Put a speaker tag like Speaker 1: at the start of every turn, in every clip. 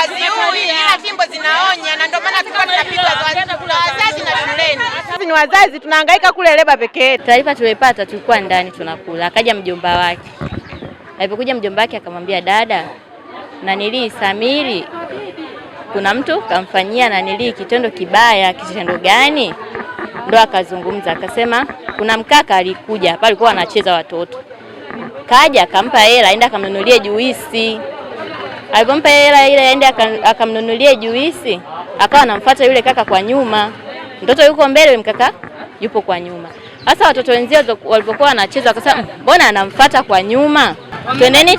Speaker 1: haziui, ila fimbo zinaonya, na ndio maana tunapigwa wazazi na shuleni. Sisi ni wazazi tunahangaika kule leba peke yetu.
Speaker 2: Taarifa tulipata tulikuwa ndani tunakula, akaja mjomba wake. Alipokuja mjomba wake akamwambia dada, nanili Samiri kuna mtu kamfanyia nanili kitendo kibaya. Kitendo gani? Ndo akazungumza akasema kuna mkaka alikuja hapa, alikuwa anacheza watoto, kaja akampa hela aenda akamnunulie juisi. Alipompa hela ile aende akamnunulie juisi, akawa anamfuata yule kaka kwa nyuma. Mtoto yuko mbele, yule mkaka yupo kwa nyuma. Sasa watoto wenzio walipokuwa wanacheza akasema mbona anamfuata kwa nyuma, twendeni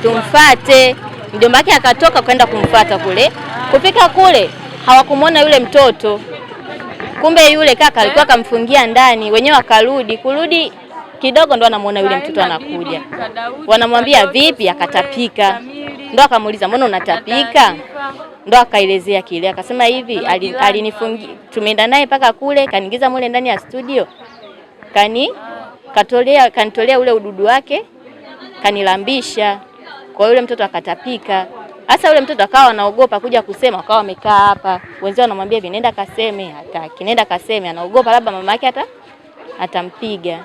Speaker 2: tumfuate. Mjomba wake akatoka kwenda kumfuata kule. Kufika kule hawakumuona yule mtoto, kumbe yule kaka alikuwa akamfungia ndani. Wenyewe kurudi kidogo ndo anamuona yule mtoto anakuja. Wanamwambia vipi? Akatapika. Ndo akamuuliza mbona unatapika? Ndo akaelezea kile, akasema hivi alinifungia, tumeenda naye paka kule, kaniingiza mule ndani ya studio, kanitolea ule ududu wake, kanilambisha. Kwa yule mtoto akatapika. Hasa yule mtoto akawa anaogopa kuja kusema, akawa amekaa hapa. Wenzao wanamwambia hivi nenda kaseme, hataki. Nenda kaseme, anaogopa labda mama yake atampiga.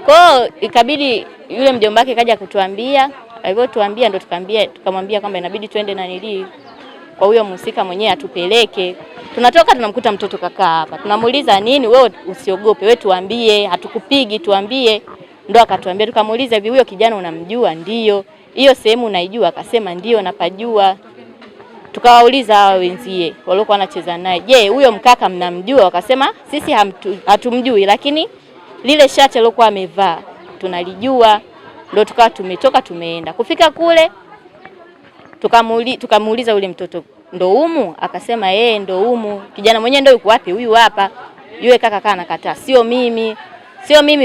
Speaker 2: Kwa ikabidi yule mjomba wake kaja kutuambia, alipotuambia ndo tukamwambia kwamba inabidi twende na nili kwa huyo mhusika mwenyewe atupeleke. Tunatoka tunamkuta mtoto kakaa hapa. Tunamuuliza nini? Wewe usiogope, wewe tuambie, hatukupigi, tuambie. Ndo akatuambia, tukamuuliza hivi huyo kijana unamjua? Ndio. Hiyo sehemu unaijua? Akasema ndio napajua. Tukawauliza hao wenzie waliokuwa wanacheza naye, je, huyo mkaka mnamjua? Wakasema sisi hatumjui, lakini lile shati alilokuwa amevaa tunalijua. Ndio tukawa tumetoka tumeenda. Kufika kule tukamuuliza yule mtoto ndo humu? Akasema ndo humu. Kijana mwenyewe ndo yuko wapi? Huyu hapa. Yule kaka kana nakataa, sio mimi.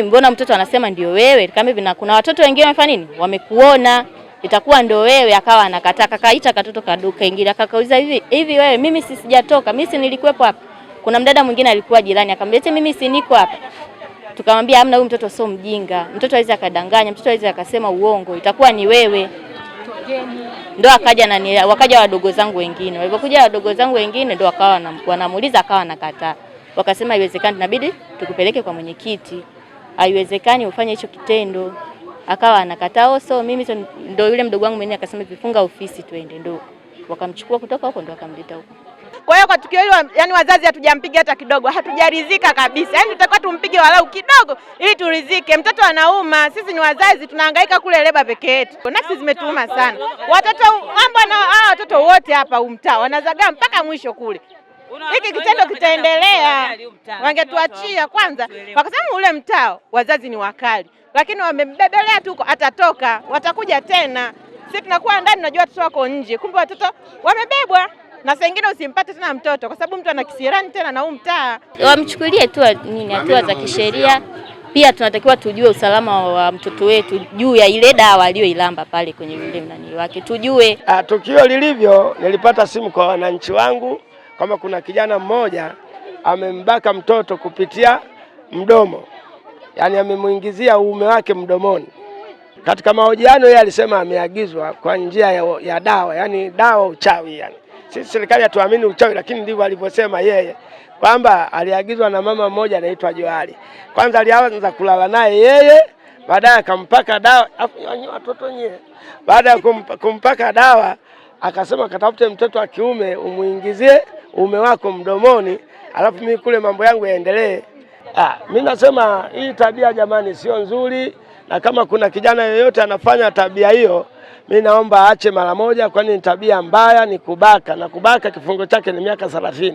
Speaker 2: Mbona mtoto anasema ndio wewe? Kama hivi na kuna watoto wengine wamefanya nini? Wamekuona, itakuwa ndio wewe. Akawa anakataa. Kakaita katoto kadogo kaingia, akakauliza hivi wewe, mimi sijatoka, mimi si nilikuwepo hapa. Kuna mdada mwingine alikuwa jirani akamwambia mimi si niko hapa. Tukamwambia hamna, huyu mtoto sio mjinga. Mtoto hawezi akadanganya, mtoto hawezi akasema uongo, itakuwa ni wewe. Ndo wakaja wadogo zangu wengine. Walipokuja wadogo zangu wengine ndo wakawa wanamuuliza, akawa anakataa. Wakasema haiwezekani, inabidi tukupeleke kwa mwenyekiti. Haiwezekani ufanye hicho kitendo. Akawa anakataa. So mimi ndo yule mdogo wangu mwenyewe akasema vifunga ofisi twende. Ndo wakamchukua kutoka huko ndo wakamleta huko.
Speaker 1: Kwa hiyo kwa tukio hilo yani wazazi hatujampiga hata kidogo, hatujaridhika kabisa. Yani tutakuwa tumpige walau kidogo ili turidhike. Mtoto anauma, sisi ni wazazi tunahangaika kule leba peke yetu. Nafsi zimetuuma sana. Watoto wote hapa umtaa wanazagaa mpaka mwisho kule. Hiki kitendo kitaendelea. Wangetuachia kwanza. Wakasema ule mtao wazazi ni wakali. Lakini wamebebelea tuko atatoka, watakuja tena. Sisi tunakuwa ndani tunajua watoto wako nje. Kumbe watoto wamebebwa. Na saa nyingine usimpate tena mtoto kwa sababu mtu ana kisirani tena na mtaa.
Speaker 2: Wamchukulie tu hatua za kisheria. Pia tunatakiwa tujue usalama wa mtoto wetu juu ya ile dawa aliyoilamba pale kwenye yule mnani wake. Tujue
Speaker 3: tukio lilivyo. Nilipata simu kwa wananchi wangu kama kuna kijana mmoja amembaka mtoto kupitia mdomo. Yaani amemuingizia uume wake mdomoni. Katika mahojiano yeye alisema ameagizwa kwa njia ya dawa, yani dawa uchawi yani. Sisi serikali hatuamini uchawi, lakini ndivyo alivyosema yeye kwamba aliagizwa na mama mmoja anaitwa Joali. Kwanza alianza kulala naye yeye, baadaye akampaka dawa. Watoto wenyewe baada ya kumpaka dawa akasema katafute mtoto wa kiume umuingizie uume wako mdomoni, alafu mimi kule mambo yangu yaendelee. Mimi nasema hii tabia jamani sio nzuri, na kama kuna kijana yeyote anafanya tabia hiyo mimi naomba aache mara moja, kwani ni tabia mbaya, ni kubaka, na kubaka kifungo chake ni miaka 30.